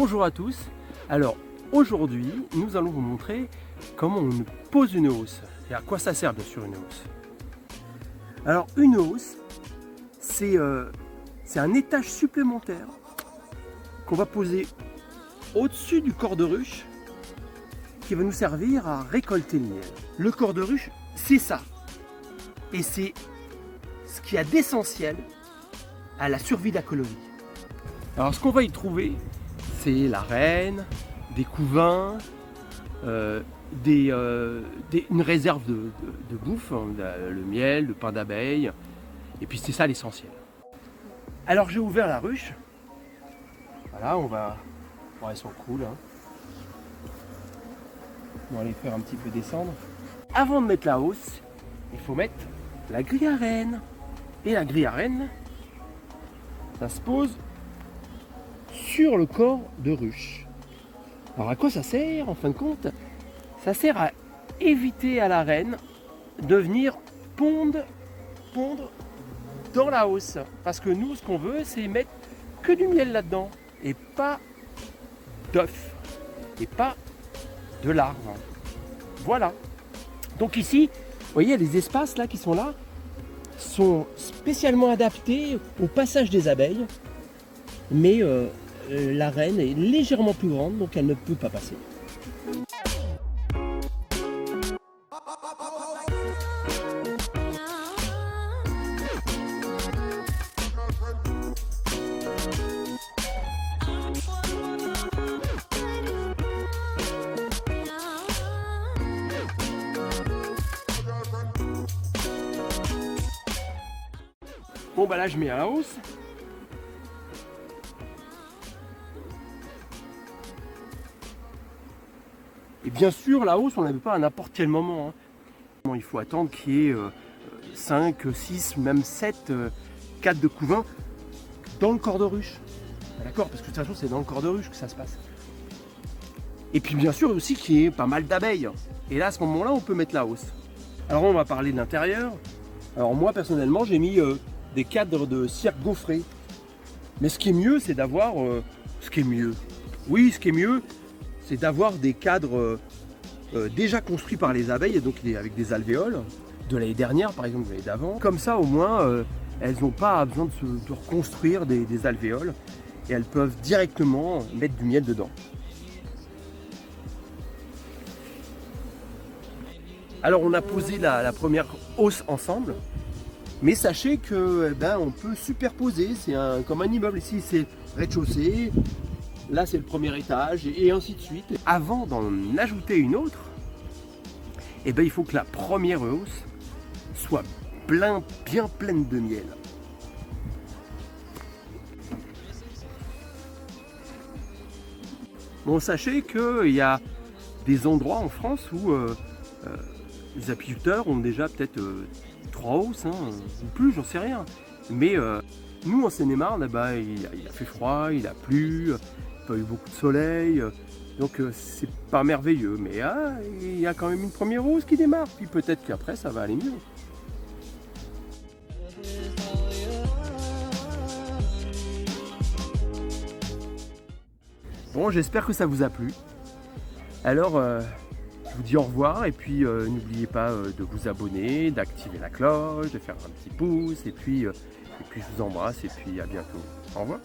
Bonjour à tous. Alors aujourd'hui nous allons vous montrer comment on pose une hausse et à quoi ça sert bien sûr une hausse. Alors une hausse c'est un étage supplémentaire qu'on va poser au-dessus du corps de ruche qui va nous servir à récolter le miel. Le corps de ruche c'est ça et c'est ce qu'il y a d'essentiel à la survie de la colonie. Alors ce qu'on va y trouver, c'est la reine, des couvains, une réserve de bouffe, le miel, le pain d'abeille, et puis c'est ça l'essentiel. Alors j'ai ouvert la ruche, voilà, bon, elles sont cool, hein. On va les faire un petit peu descendre. Avant de mettre la hausse, il faut mettre la grille à reine. Et la grille à reine, ça se pose sur le corps de ruche. Alors à quoi ça sert en fin de compte? Ça sert à éviter à la reine de venir pondre dans la hausse. Parce que nous, ce qu'on veut, c'est mettre que du miel là-dedans. Et pas d'œufs. Et pas de larves. Voilà. Donc ici, vous voyez, les espaces là qui sont là sont spécialement adaptés au passage des abeilles. Mais la reine est légèrement plus grande, donc elle ne peut pas passer. Bon bah là je mets à la hausse. Et bien sûr la hausse on ne la met pas à n'importe quel moment, hein. Il faut attendre qu'il y ait 5, 6, même 7 cadres de couvain dans le corps de ruche. D'accord, parce que de toute façon c'est dans le corps de ruche que ça se passe. Et puis bien sûr aussi qu'il y ait pas mal d'abeilles. Et là à ce moment là on peut mettre la hausse. Alors on va parler de l'intérieur. Alors moi personnellement j'ai mis des cadres de cire gaufrée. Mais ce qui est mieux, c'est d'avoir... ce qui est mieux, c'est d'avoir des cadres déjà construits par les abeilles, et donc avec des alvéoles, de l'année dernière par exemple, de l'année d'avant. Comme ça, au moins, elles n'ont pas besoin de reconstruire des alvéoles, et elles peuvent directement mettre du miel dedans. Alors on a posé la première hausse ensemble. Mais sachez que on peut superposer, c'est comme un immeuble. Ici c'est rez-de-chaussée, là c'est le premier étage et ainsi de suite. Avant d'en ajouter une autre, il faut que la première hausse soit bien pleine de miel. Bon, sachez qu'il y a des endroits en France où les apiculteurs ont déjà peut-être 3 hausses, ou plus, j'en sais rien. Mais nous en Seine-et-Marne, il a fait froid, il a plu, il n'y a pas eu beaucoup de soleil, donc c'est pas merveilleux. Mais il y a quand même une première hausse qui démarre, puis peut-être qu'après ça va aller mieux. Bon, j'espère que ça vous a plu. Alors, je vous dis au revoir et puis n'oubliez pas de vous abonner, d'activer la cloche, de faire un petit pouce et puis je vous embrasse et puis à bientôt. Au revoir.